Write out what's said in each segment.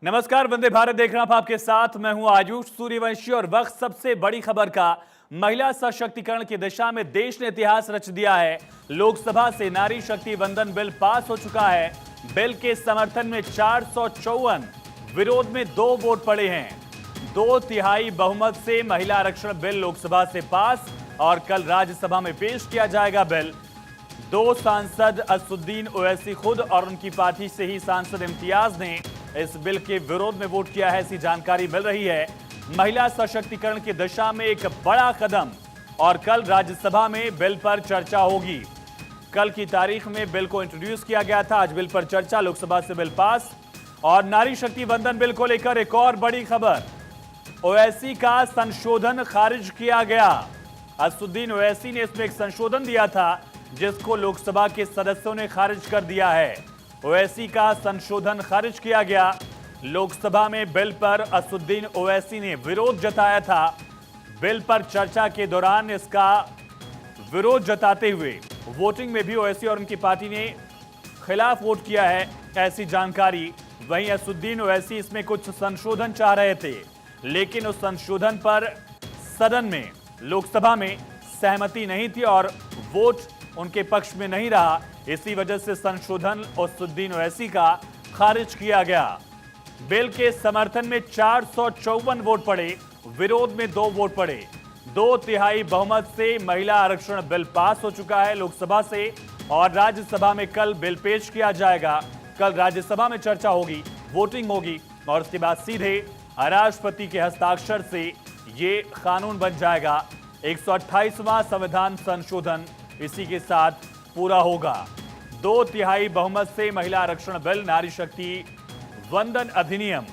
नमस्कार, वंदे भारत देख रहे हैं आप, आपके साथ मैं हूं आयुष सूर्यवंशी और वक्त सबसे बड़ी खबर का। महिला सशक्तिकरण की दिशा में देश ने इतिहास रच दिया है। लोकसभा से नारी शक्ति वंदन बिल पास हो चुका है। बिल के समर्थन में 454, विरोध में 2 वोट पड़े हैं। 2/3 बहुमत से महिला आरक्षण बिल लोकसभा से पास और कल राज्यसभा में पेश किया जाएगा बिल। 2 सांसद असदुद्दीन ओवैसी खुद और उनकी पार्टी से ही सांसद इम्तियाज ने इस बिल के विरोध में वोट किया है, ऐसी जानकारी मिल रही है। महिला सशक्तिकरण की दिशा में एक बड़ा कदम और कल राज्यसभा में बिल पर चर्चा होगी। कल की तारीख में बिल को इंट्रोड्यूस किया गया था, आज बिल पर चर्चा, लोकसभा से बिल पास। और नारी शक्ति वंदन बिल को लेकर एक और बड़ी खबर, ओवैसी का संशोधन खारिज किया गया। असदुद्दीन ओवैसी ने इसमें एक संशोधन दिया था जिसको लोकसभा के सदस्यों ने खारिज कर दिया है। ओवैसी का संशोधन खारिज किया गया। लोकसभा में बिल पर असदुद्दीन ओवैसी ने विरोध जताया था। बिल पर चर्चा के दौरान इसका विरोध जताते हुए वोटिंग में भी ओवैसी और उनकी पार्टी ने खिलाफ वोट किया है, ऐसी जानकारी। वहीं असदुद्दीन ओवैसी इसमें कुछ संशोधन चाह रहे थे, लेकिन उस संशोधन पर सदन में, लोकसभा में सहमति नहीं थी और वोट उनके पक्ष में नहीं रहा। इसी वजह से संशोधन असदुद्दीन ओवैसी का खारिज किया गया। बिल के समर्थन में 454 वोट पड़े, विरोध में 2 वोट पड़े। 2/3 बहुमत से महिला आरक्षण बिल पास हो चुका है लोकसभा से और राज्यसभा में कल बिल पेश किया जाएगा। कल राज्यसभा में चर्चा होगी, वोटिंग होगी और उसके बाद सीधे राष्ट्रपति के हस्ताक्षर से ये कानून बन जाएगा। 128वां संविधान संशोधन इसी के साथ पूरा होगा। 2/3 बहुमत से महिला आरक्षण बिल, नारी शक्ति वंदन अधिनियम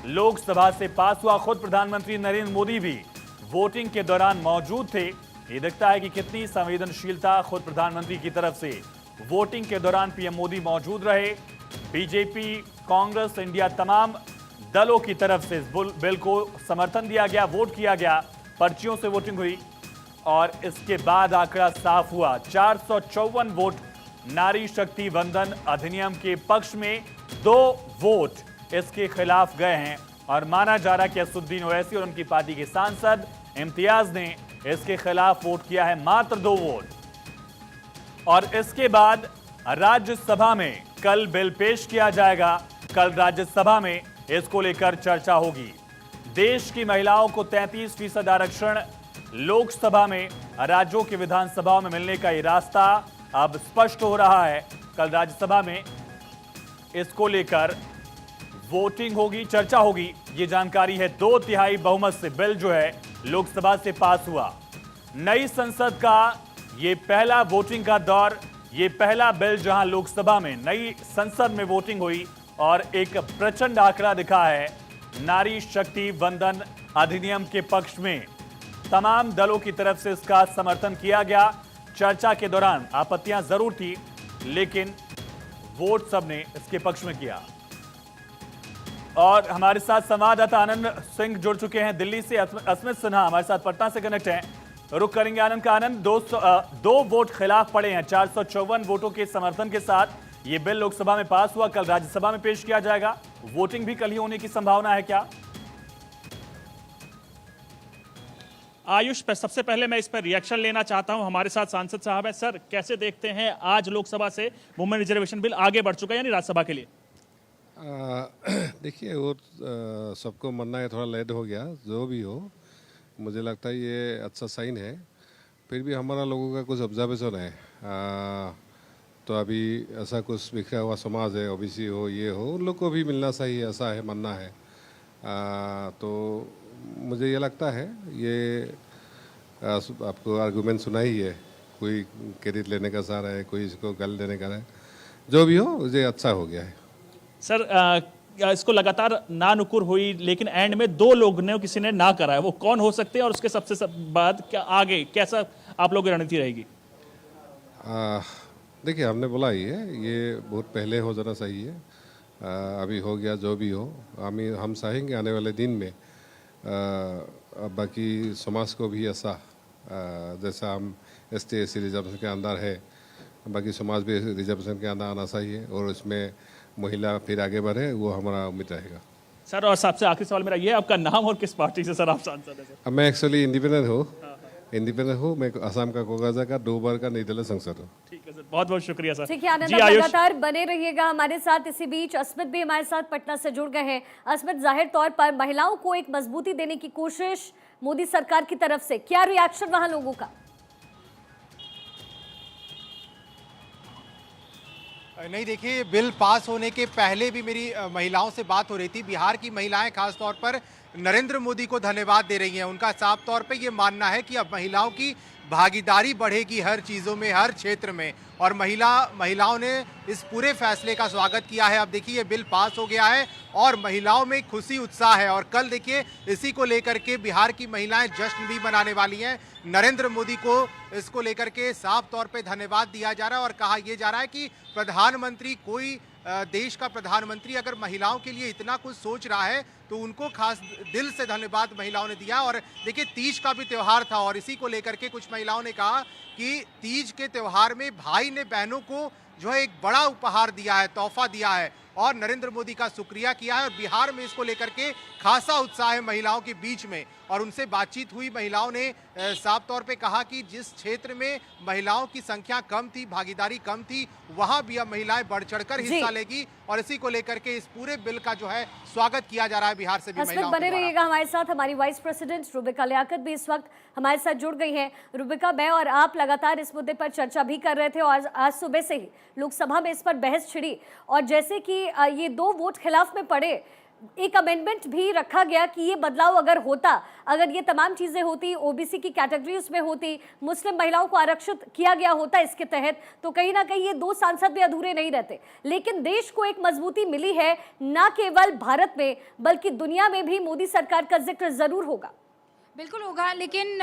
लोकसभा से पास हुआ। खुद प्रधानमंत्री नरेंद्र मोदी भी वोटिंग के दौरान मौजूद थे। ये दिखता है कि कितनी संवेदनशीलता खुद प्रधानमंत्री की तरफ से। वोटिंग के दौरान पीएम मोदी मौजूद रहे। बीजेपी, कांग्रेस, इंडिया तमाम दलों की तरफ से इस बिल को समर्थन दिया गया, वोट किया गया, पर्चियों से वोटिंग हुई और इसके बाद आंकड़ा साफ हुआ। 454 वोट नारी शक्ति वंदन अधिनियम के पक्ष में, 2 वोट इसके खिलाफ गए हैं और माना जा रहा है कि असदुद्दीन ओवैसी और उनकी पार्टी के सांसद इम्तियाज ने इसके खिलाफ वोट किया है, मात्र 2 वोट। और इसके बाद राज्यसभा में कल बिल पेश किया जाएगा। कल राज्यसभा में इसको लेकर चर्चा होगी। देश की महिलाओं को 33% आरक्षण लोकसभा में, राज्यों की विधानसभाओं में मिलने का ये रास्ता अब स्पष्ट हो रहा है। कल राज्यसभा में इसको लेकर वोटिंग होगी, चर्चा होगी, ये जानकारी है। 2/3 बहुमत से बिल जो है लोकसभा से पास हुआ। नई संसद का ये पहला वोटिंग का दौर, ये पहला बिल जहां लोकसभा में नई संसद में वोटिंग हुई और एक प्रचंड आंकड़ा दिखा है नारी शक्ति वंदन अधिनियम के पक्ष में। तमाम दलों की तरफ से इसका समर्थन किया गया। चर्चा के दौरान आपत्तियां जरूर थी, लेकिन वोट सबने इसके पक्ष में किया। और हमारे साथ संवाददाता आनंद सिंह जुड़ चुके हैं दिल्ली से। अस्मित सिन्हा हमारे साथ पटना से कनेक्ट हैं। रुक करेंगे आनंद का। आनंद, 2 वोट खिलाफ पड़े हैं। 454 वोटों के समर्थन के साथ ये बिल लोकसभा में पास हुआ, कल राज्यसभा में पेश किया जाएगा। वोटिंग भी कल ही होने की संभावना है क्या? आयुष, सबसे पहले मैं इस पर रिएक्शन लेना चाहता हूं। हमारे साथ सांसद साहब है। सर, कैसे देखते हैं आज लोकसभा से वुमेन रिजर्वेशन बिल आगे बढ़ चुका है यानी राज्यसभा के लिए? देखिए, वो सबको मानना है थोड़ा लेट हो गया, जो भी हो। मुझे लगता है ये अच्छा साइन है। फिर भी हमारा लोगों का कुछ ऑब्जर्वेशन है। तो अभी ऐसा कुछ बिखरा हुआ समाज है, ओबीसी हो, ये हो, उन लोग को भी मिलना चाहिए, ऐसा है, मानना है। तो मुझे ये लगता है ये आपको आर्गूमेंट सुना ही है। कोई क्रेडिट लेने का चाह रहा है, कोई इसको गाली देने का है, जो भी हो, मुझे अच्छा हो गया है। सर, इसको लगातार ना नुकुर हुई, लेकिन एंड में 2 लोग ने, किसी ने ना करा है, वो कौन हो सकते हैं और उसके सबसे बाद क्या आगे कैसा आप लोगों की रणनीति रहेगी? देखिए, हमने बोला ही है, ये बहुत पहले हो जाना चाहिए। अभी हो गया, जो भी हो। हम चाहेंगे आने वाले दिन में बाकी समाज को भी ऐसा, जैसा हम ST/SC रिजर्वेशन के अंदर है, बाकी समाज भी रिजर्वेशन के अंदर आना चाहिए और उसमें महिला फिर आगे बढ़े, वो हमारा उम्मीद रहेगा। सर और सबसे आखिरी सवाल मेरा ये है, आपका नाम और किस पार्टी से सर आप सांसद हैं सर? अब मैं एक्चुअली इंडिपेंडेंट हूँ। मैं असम का कोकराझार का 2 बार का निर्दलीय सांसद हूँ। ठीक है सर, बहुत बहुत शुक्रिया सर। ठीक है आनंद, जी आप आयुष, लगातार बने रहिएगा हमारे साथ। इसी बीच अस्मित भी हमारे साथ पटना से जुड़ गए हैं। अस्मित, जाहिर तौर पर महिलाओं को एक मजबूती देने की कोशिश मोदी सरकार की तरफ से, क्या रिएक्शन वहां लोगों का? नहीं, देखिए, बिल पास होने के पहले भी मेरी महिलाओं से बात हो रही थी। बिहार की महिलाएं खास तौर पर नरेंद्र मोदी को धन्यवाद दे रही हैं। उनका साफ तौर पे ये मानना है कि अब महिलाओं की भागीदारी बढ़ेगी हर चीज़ों में, हर क्षेत्र में, और महिलाओं ने इस पूरे फैसले का स्वागत किया है। अब देखिए, ये बिल पास हो गया है और महिलाओं में खुशी उत्साह है, और कल देखिए इसी को लेकर के बिहार की महिलाएं जश्न भी मनाने वाली हैं। नरेंद्र मोदी को इसको लेकर के साफ तौर पे धन्यवाद दिया जा रहा है और कहा यह जा रहा है कि प्रधानमंत्री, कोई देश का प्रधानमंत्री अगर महिलाओं के लिए इतना कुछ सोच रहा है तो उनको खास दिल से धन्यवाद महिलाओं ने दिया। और देखिए, तीज का भी त्यौहार था और इसी को लेकर के कुछ महिलाओं ने कहा कि तीज के त्यौहार में भाई ने बहनों को जो है एक बड़ा उपहार दिया है, तोहफा दिया है, और नरेंद्र मोदी का शुक्रिया किया है। और बिहार में इसको लेकर के खासा उत्साह है महिलाओं के बीच में। और उनसे बातचीत हुई, महिलाओं ने साफ तौर पे कहा कि जिस क्षेत्र में महिलाओं की संख्या कम थी, भागीदारी कम थी, वहां भी अब महिलाएं बढ़ चढ़कर हिस्सा लेगी, और इसी को लेकर के इस पूरे बिल का जो है स्वागत किया जा रहा है बिहार से भी महिलाओं बने रहिएगा हमारे साथ। हमारी वाइस प्रेसिडेंट रुबिका लियाकत भी इस वक्त हमारे साथ जुड़ गई हैं। रुबिका, मैं और आप लगातार इस मुद्दे पर चर्चा भी कर रहे थे और आज सुबह से ही लोकसभा में इस पर बहस छिड़ी, और जैसे कि ये 2 वोट खिलाफ में पड़े, एक अमेंडमेंट भी रखा गया कि ये बदलाव अगर होता, अगर ये तमाम चीजें होती, ओबीसी की कैटेगरीज में होती, मुस्लिम महिलाओं को आरक्षित किया गया होता इसके तहत, तो कहीं ना कहीं ये 2 सांसद भी अधूरे नहीं रहते। लेकिन देश को एक मजबूती मिली है, ना केवल भारत में बल्कि दुनिया में भी मोदी सरकार का जिक्र जरूर होगा। बिल्कुल होगा, लेकिन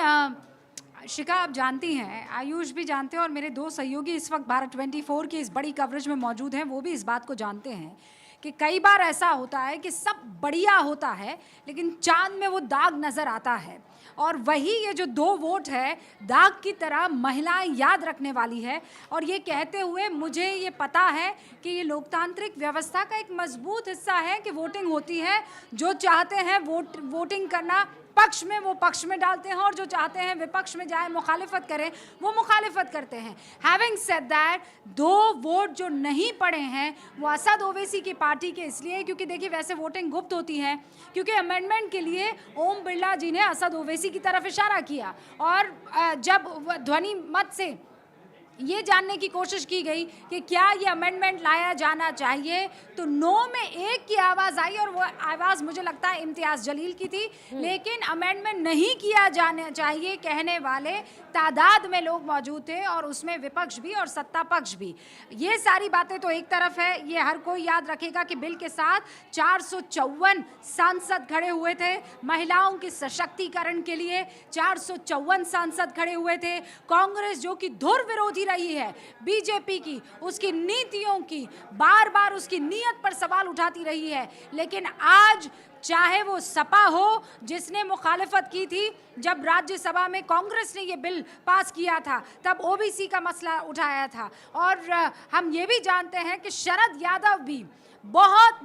शिखा, आप जानती हैं, आयुष भी जानते हैं, और मेरे 2 सहयोगी इस वक्त भारत 24 की इस बड़ी कवरेज में मौजूद हैं, वो भी इस बात को जानते हैं कि कई बार ऐसा होता है कि सब बढ़िया होता है लेकिन चांद में वो दाग नज़र आता है। और वही ये जो 2 वोट है, दाग की तरह महिलाएं याद रखने वाली है। और ये कहते हुए मुझे ये पता है कि ये लोकतांत्रिक व्यवस्था का एक मजबूत हिस्सा है कि वोटिंग होती है, जो चाहते हैं वोटिंग करना पक्ष में वो पक्ष में डालते हैं, और जो चाहते हैं विपक्ष में जाए, मुखालिफत करें, वो मुखालिफत करते हैं। हैविंग सेड दैट, 2 वोट जो नहीं पड़े हैं वो असद ओवैसी की पार्टी के इसलिए, क्योंकि देखिए वैसे वोटिंग गुप्त होती है, क्योंकि अमेंडमेंट के लिए ओम बिरला जी ने असद ओवैसी की तरफ इशारा किया, और जब ध्वनि मत से ये जानने की कोशिश की गई कि क्या ये अमेंडमेंट लाया जाना चाहिए, तो नो में 1 की आवाज़ आई, और वो आवाज़ मुझे लगता है इम्तियाज़ जलील की थी। लेकिन अमेंडमेंट नहीं किया जाना चाहिए कहने वाले तादाद में लोग मौजूद थे, और उसमें विपक्ष भी और सत्ता पक्ष भी। ये सारी बातें तो एक तरफ है, ये हर कोई याद रखेगा कि बिल के साथ 454 सांसद खड़े हुए थे। महिलाओं के सशक्तिकरण के लिए 454 सांसद खड़े हुए थे। कांग्रेस जो कि धुर विरोधी रही है बीजेपी की, उसकी नीतियों की, बार बार उसकी नीयत पर सवाल उठाती रही है, लेकिन आज चाहे वो सपा हो जिसने मुखालिफत की थी जब राज्यसभा में कांग्रेस ने ये बिल पास किया था, तब ओबीसी का मसला उठाया था, और हम ये भी जानते हैं कि शरद यादव भी बहुत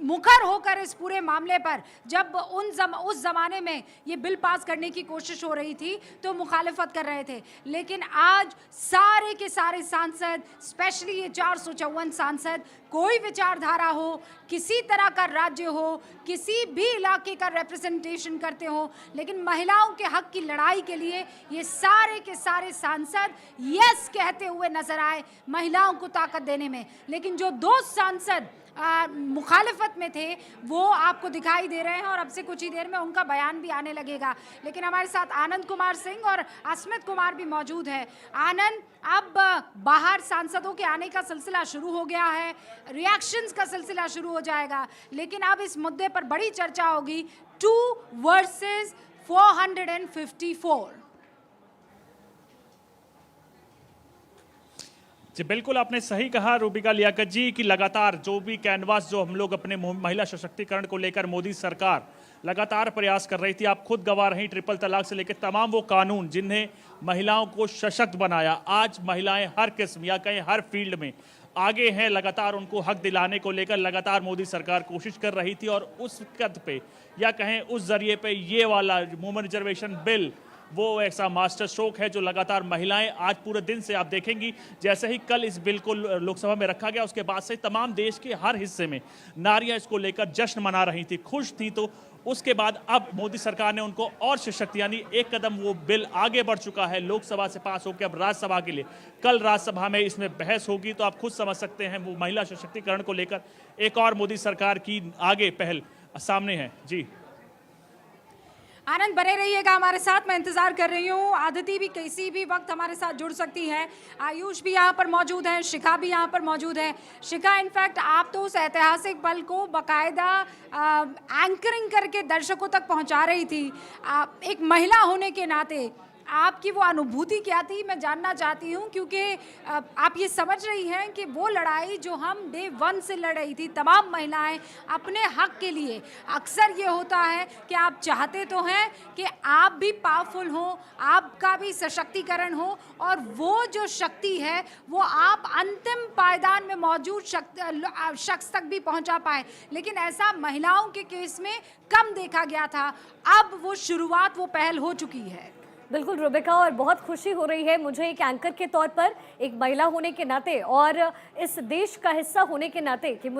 मुखर होकर इस पूरे मामले पर, जब उस ज़माने में ये बिल पास करने की कोशिश हो रही थी तो मुखालिफत कर रहे थे। लेकिन आज सारे के सारे सांसद, स्पेशली ये 454 सांसद, कोई विचारधारा हो, किसी तरह का राज्य हो, किसी भी इलाके का रिप्रेजेंटेशन करते हो, लेकिन महिलाओं के हक की लड़ाई के लिए ये सारे के सारे सांसद यस कहते हुए नजर आए महिलाओं को ताकत देने में। लेकिन जो 2 सांसद मुखालिफत में थे वो आपको दिखाई दे रहे हैं, और अब से कुछ ही देर में उनका बयान भी आने लगेगा। लेकिन हमारे साथ आनंद कुमार सिंह और अस्मित कुमार भी मौजूद है। आनंद, अब बाहर सांसदों के आने का सिलसिला शुरू हो गया है, रिएक्शंस का सिलसिला शुरू हो जाएगा, लेकिन अब इस मुद्दे पर बड़ी चर्चा होगी, 2 वर्सेस 454। जी बिल्कुल, आपने सही कहा रुबिका लियाकत जी कि लगातार जो भी कैनवास जो हम लोग अपने महिला सशक्तिकरण को लेकर मोदी सरकार लगातार प्रयास कर रही थी, आप खुद गवाह रही, ट्रिपल तलाक से लेकर तमाम वो कानून जिन्हें महिलाओं को सशक्त बनाया, आज महिलाएं हर किस्म या कहीं हर फील्ड में आगे हैं, लगातार उनको हक दिलाने को लेकर लगातार मोदी सरकार कोशिश कर रही थी। और उस कद पे या कहें उस जरिए पे ये वाला वुमेन रिजर्वेशन बिल वो ऐसा मास्टर स्ट्रोक है जो लगातार महिलाएं आज पूरे दिन से आप देखेंगी, जैसे ही कल इस बिल को लोकसभा में रखा गया उसके बाद से तमाम देश के हर हिस्से में नारियां इसको लेकर जश्न मना रही थी, खुश थी। तो उसके बाद अब मोदी सरकार ने उनको और सशक्त, यानी एक कदम वो बिल आगे बढ़ चुका है, लोकसभा से पास होकर अब राज्यसभा के लिए कल राज्यसभा में इसमें बहस होगी। तो आप खुद समझ सकते हैं वो महिला सशक्तिकरण को लेकर एक और मोदी सरकार की आगे पहल सामने है। जी आनंद, बने रहिएगा हमारे साथ, मैं इंतजार कर रही हूँ। आदिति भी किसी भी वक्त हमारे साथ जुड़ सकती है, आयुष भी यहाँ पर मौजूद है, शिखा भी यहाँ पर मौजूद है। शिखा, इनफैक्ट आप तो उस ऐतिहासिक पल को बाकायदा एंकरिंग करके दर्शकों तक पहुँचा रही थी। एक महिला होने के नाते आपकी वो अनुभूति क्या थी, मैं जानना चाहती हूँ, क्योंकि आप ये समझ रही हैं कि वो लड़ाई जो हम डे 1 से लड़ रही थी तमाम महिलाएं अपने हक के लिए। अक्सर ये होता है कि आप चाहते तो हैं कि आप भी पावरफुल हो, आपका भी सशक्तिकरण हो, और वो जो शक्ति है वो आप अंतिम पायदान में मौजूद शख्स तक भी पहुंचा पाए, लेकिन ऐसा महिलाओं के केस में कम देखा गया था। अब वो शुरुआत, वो पहल हो चुकी है। बिल्कुल रुबिका, और बहुत खुशी हो रही है मुझे एक एंकर के तौर पर, एक महिला होने के नाते और इस देश का हिस्सा होने के नाते, कि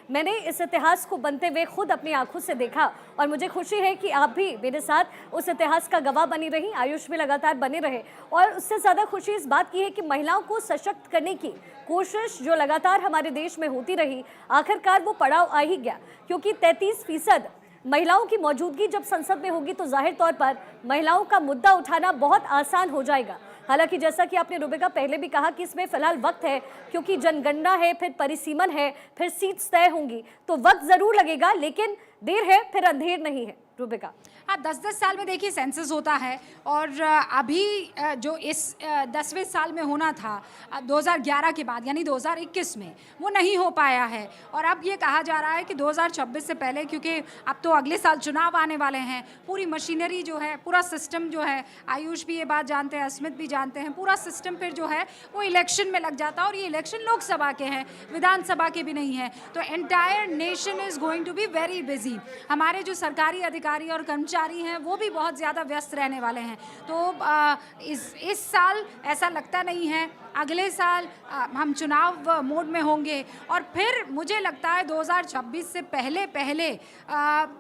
मैंने इस इतिहास को बनते हुए खुद अपनी आंखों से देखा। और मुझे खुशी है कि आप भी मेरे साथ उस इतिहास का गवाह बनी रही, आयुष भी लगातार बने रहे। और उससे ज़्यादा खुशी इस बात की है कि महिलाओं को सशक्त करने की कोशिश जो लगातार हमारे देश में होती रही, आखिरकार वो पड़ाव आ ही गया। क्योंकि 33% महिलाओं की मौजूदगी जब संसद में होगी तो जाहिर तौर पर महिलाओं का मुद्दा उठाना बहुत आसान हो जाएगा। हालांकि जैसा कि आपने रुबिका पहले भी कहा कि इसमें फिलहाल वक्त है, क्योंकि जनगणना है, फिर परिसीमन है, फिर सीट्स तय होंगी, तो वक्त जरूर लगेगा, लेकिन देर है फिर अंधेर नहीं है। रुबिका, हाँ, 10-10 साल में देखिए सेंसस होता है, और अभी जो इस 10वें साल में होना था 2011 के बाद यानी 2021 में, वो नहीं हो पाया है। और अब ये कहा जा रहा है कि 2026 से पहले, क्योंकि अब तो अगले साल चुनाव आने वाले हैं, पूरी मशीनरी जो है, पूरा सिस्टम जो है, आयुष भी ये बात जानते हैं, अस्मित भी जानते हैं, पूरा सिस्टम फिर जो है वो इलेक्शन में लग जाता है। और ये इलेक्शन लोकसभा के हैं, विधानसभा के भी नहीं है। तो entire nation is going to be very busy. हमारे जो सरकारी अधिकारी और कर्मचारी हैं वो भी बहुत ज़्यादा व्यस्त रहने वाले हैं। तो इस साल ऐसा लगता नहीं है, अगले साल हम चुनाव मोड में होंगे, और फिर मुझे लगता है 2026 से पहले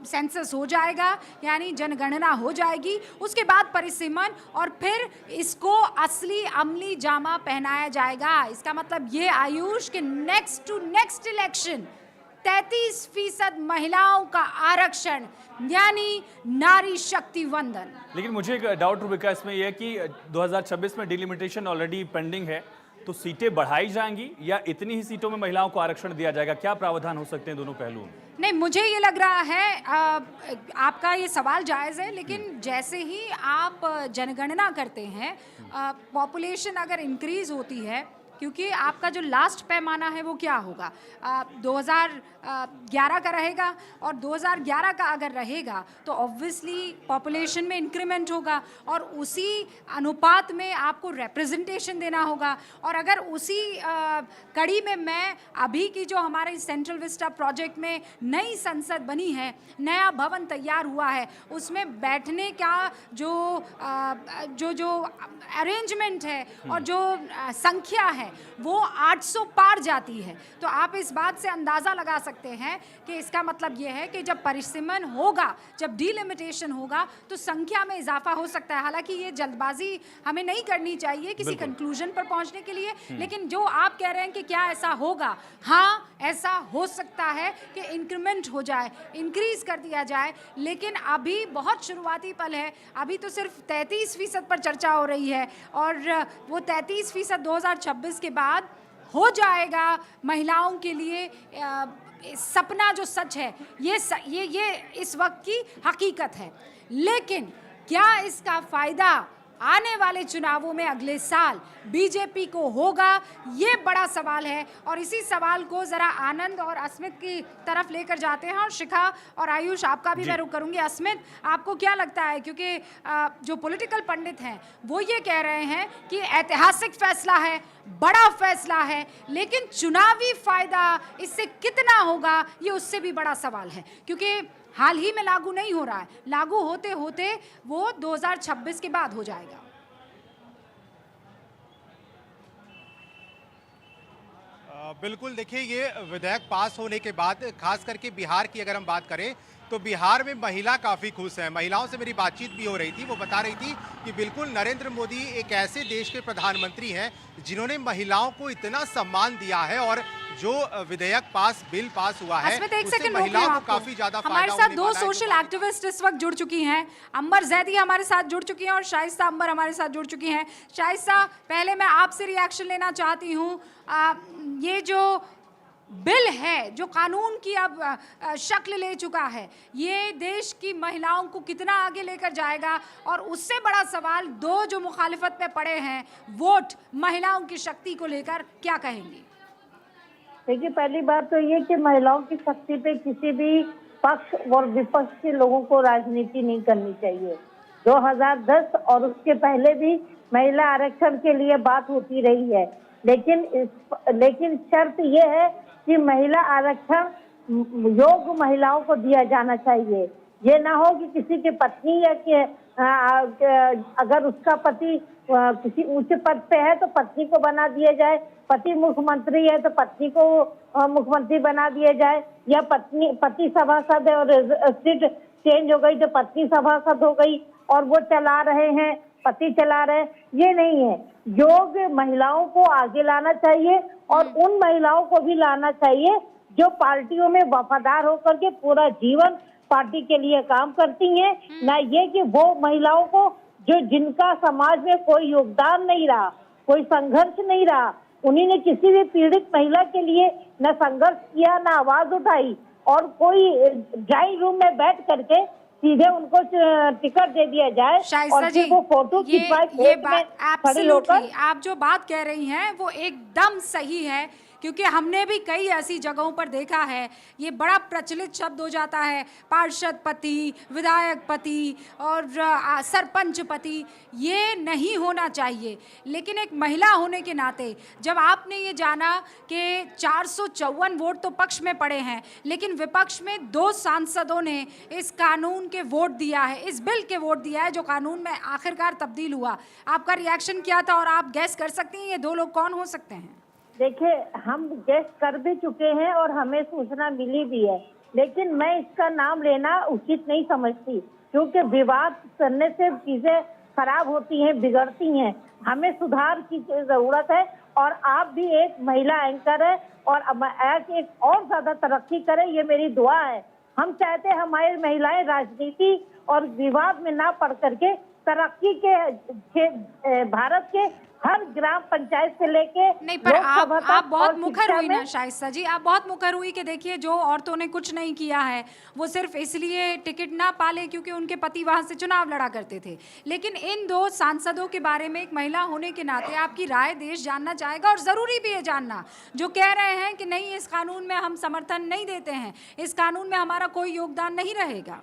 सेंसस हो जाएगा, यानी जनगणना हो जाएगी, उसके बाद परिसीमन, और फिर इसको असली अमली जामा पहनाया जाएगा। इसका मतलब ये आयुष के नेक्स्ट टू नेक्स्ट इलेक्शन 33% महिलाओं का आरक्षण, यानी नारी शक्ति वंदन। लेकिन मुझे एक डाउट रुबिका इसमें यह है कि 2026 में डिलिमिटेशन ऑलरेडी पेंडिंग है, तो सीटें बढ़ाई जाएंगी या इतनी ही सीटों में महिलाओं को आरक्षण दिया जाएगा? क्या प्रावधान हो सकते हैं दोनों पहलुओं में? नहीं, मुझे ये लग रहा है आपका ये सवाल जायज़ है, लेकिन जैसे ही आप जनगणना करते हैं, पॉपुलेशन अगर इंक्रीज होती है, क्योंकि आपका जो लास्ट पैमाना है वो क्या होगा, 2011 का रहेगा, और 2011 का अगर रहेगा तो ऑब्वियसली पॉपुलेशन में इंक्रीमेंट होगा, और उसी अनुपात में आपको रिप्रेजेंटेशन देना होगा। और अगर उसी कड़ी में मैं अभी की जो हमारे सेंट्रल विस्टा प्रोजेक्ट में नई संसद बनी है, नया भवन तैयार हुआ है, उसमें बैठने का जो अरेंजमेंट है और जो संख्या है वो 800 पार जाती है। तो आप इस बात से अंदाज़ा लगा सकते हैं कि इसका मतलब ये है कि जब परिसीमन होगा, जब डिलिमिटेशन होगा, तो संख्या में इजाफा हो सकता है। हालांकि ये जल्दबाजी हमें नहीं करनी चाहिए किसी कंक्लूजन पर पहुंचने के लिए, लेकिन जो आप कह रहे हैं कि क्या ऐसा होगा, हाँ ऐसा हो सकता है कि इंक्रीमेंट हो जाए, इंक्रीज कर दिया जाए, लेकिन अभी बहुत शुरुआती पल है। अभी तो सिर्फ 33% पर चर्चा हो रही है, और वो 33% 2026 के बाद हो जाएगा। महिलाओं के लिए सपना जो सच है, ये इस वक्त की हकीकत है। लेकिन क्या इसका फायदा आने वाले चुनावों में अगले साल बीजेपी को होगा, ये बड़ा सवाल है। और इसी सवाल को जरा आनंद और अस्मित की तरफ लेकर जाते हैं। और शिखा और आयुष, आपका भी मैं रुख करूंगी। अस्मित, आपको क्या लगता है, क्योंकि जो पॉलिटिकल पंडित हैं वो ये कह रहे हैं कि ऐतिहासिक फैसला है, बड़ा फैसला है, लेकिन चुनावी फायदा इससे कितना होगा ये उससे भी बड़ा सवाल है, क्योंकि हाल ही में लागू नहीं हो रहा है। लागू होते होते वो 2026 के बाद हो जाएगा। बिल्कुल, देखिए ये विधेयक पास होने के बाद खास करके बिहार की अगर हम बात करें तो बिहार में महिला काफ़ी खुश है। महिलाओं से मेरी बातचीत भी हो रही थी, वो बता रही थी कि बिल्कुल नरेंद्र मोदी एक ऐसे देश के प्रधानमंत्री हैं जिन्होंने महिलाओं को इतना सम्मान दिया है और जो विधेयक बिल पास हुआ है अस्मित, एक उससे सेकंड महिलाओं को काफी ज्यादा फायदा हमारे साथ होने दो वाला है। सोशल एक्टिविस्ट इस वक्त जुड़ चुकी हैं। अंबर जैदी हमारे साथ जुड़ चुकी हैं और शाइस्ता अंबर हमारे साथ जुड़ चुकी हैं। शाइस्ता, पहले मैं आपसे रिएक्शन लेना चाहती हूँ। ये जो बिल है, जो कानून की अब शक्ल ले चुका है, ये देश की महिलाओं को कितना आगे लेकर जाएगा? और उससे बड़ा सवाल, दो जो मुखालिफत में पड़े हैं वोट, महिलाओं की शक्ति को लेकर क्या कहेंगी? देखिए, पहली बात तो ये कि महिलाओं की शक्ति पे किसी भी पक्ष और विपक्ष के लोगों को राजनीति नहीं करनी चाहिए। 2010 और उसके पहले भी महिला आरक्षण के लिए बात होती रही है, लेकिन शर्त ये है कि महिला आरक्षण योग्य महिलाओं को दिया जाना चाहिए। ये ना हो कि किसी की पत्नी या कि अगर उसका पति किसी ऊंचे पद पे है तो पत्नी को बना दिया जाए, पति मुख्यमंत्री है तो पत्नी को मुख्यमंत्री बना दिया जाए, या पति सभासद है और सीट चेंज हो गई तो पत्नी सभासद हो गई और वो चला रहे हैं, पति चला रहे। ये नहीं है। योग्य महिलाओं को आगे लाना चाहिए और उन महिलाओं को भी लाना चाहिए जो पार्टियों में वफादार होकर के पूरा जीवन पार्टी के लिए काम करती हैं, ना ये कि वो महिलाओं को जिनका समाज में कोई योगदान नहीं रहा, कोई संघर्ष नहीं रहा, उन्हीं ने किसी भी पीड़ित महिला के लिए न संघर्ष किया, न आवाज उठाई, और कोई ड्राइंग रूम में बैठ करके सीधे उनको टिकट दे दिया जाए और फिर वो फोटो ये बात एब्सोल्युटली, आप जो बात कह रही हैं वो एकदम सही है, क्योंकि हमने भी कई ऐसी जगहों पर देखा है। ये बड़ा प्रचलित शब्द हो जाता है, पार्षद पति, विधायक पति और सरपंच पति। ये नहीं होना चाहिए। लेकिन एक महिला होने के नाते जब आपने ये जाना कि 454 वोट तो पक्ष में पड़े हैं, लेकिन विपक्ष में 2 सांसदों ने इस कानून के वोट दिया है, इस बिल के वोट दिया है जो कानून में आखिरकार तब्दील हुआ, आपका रिएक्शन क्या था? और आप गैस कर सकती हैं ये 2 लोग कौन हो सकते हैं? देखिए, हम गेस कर भी चुके हैं और हमें सूचना मिली भी है, लेकिन मैं इसका नाम लेना उचित नहीं समझती, क्योंकि विवाद करने से चीजें खराब होती हैं, बिगड़ती हैं। हमें सुधार की जरूरत है और आप भी एक महिला एंकर है और एक और ज्यादा तरक्की करें, ये मेरी दुआ है। हम चाहते हैं हमारी महिलाएं राजनीति और विवाद में ना पड़ करके तरक्की के भारत के हर ग्राम पंचायत से लेके नहीं, पर आप बहुत मुखर हुई ना शाइस्ता जी, आप बहुत मुखर हुई कि देखिए जो औरतों ने कुछ नहीं किया है वो सिर्फ इसलिए टिकट ना पाले क्योंकि उनके पति वहां से चुनाव लड़ा करते थे। लेकिन इन 2 सांसदों के बारे में एक महिला होने के नाते आपकी राय देश जानना चाहेगा, और जरूरी भी है जानना, जो कह रहे हैं कि नहीं इस कानून में हम समर्थन नहीं देते हैं, इस कानून में हमारा कोई योगदान नहीं रहेगा।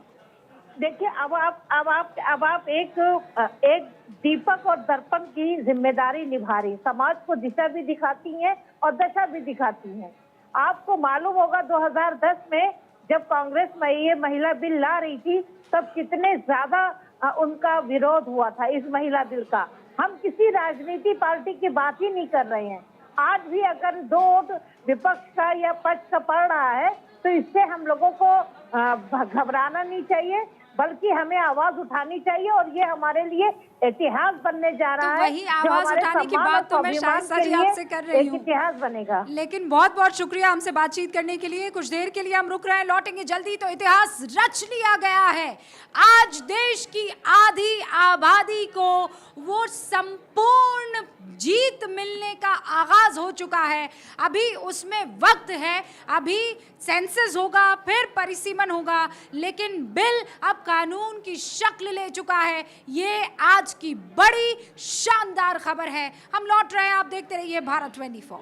देखिए, अब आप एक दीपक और दर्पण की जिम्मेदारी निभा रही, समाज को दिशा भी दिखाती हैं और दशा भी दिखाती हैं। आपको मालूम होगा 2010 में जब कांग्रेस ये महिला बिल ला रही थी तब कितने ज्यादा उनका विरोध हुआ था इस महिला बिल का। हम किसी राजनीति पार्टी की बात ही नहीं कर रहे हैं। आज भी अगर 2 वोट विपक्ष का या पक्ष का पड़ रहा है तो इससे हम लोगों को घबराना नहीं चाहिए, बल्कि हमें आवाज उठानी चाहिए, और ये हमारे लिए इतिहास बनने जा रहा है। वही आवाज उठाने की बात तो मैं शाइस्ता जी आपसे कर रही हूँ, इतिहास बनेगा। लेकिन बहुत बहुत शुक्रिया हमसे बातचीत करने के लिए। कुछ देर के लिए हम रुक रहे हैं, लौटेंगे जल्दी। तो इतिहास रच लिया गया है। आज देश की आधी आबादी को वो संपूर्ण जीत मिलने का आगाज हो चुका है। अभी उसमें वक्त है, अभी सेंसस होगा, फिर परिसीमन होगा, लेकिन बिल अब कानून की शक्ल ले चुका है। ये आज की बड़ी शानदार खबर है। हम लौट रहे हैं, आप देखते रहिए भारत 24।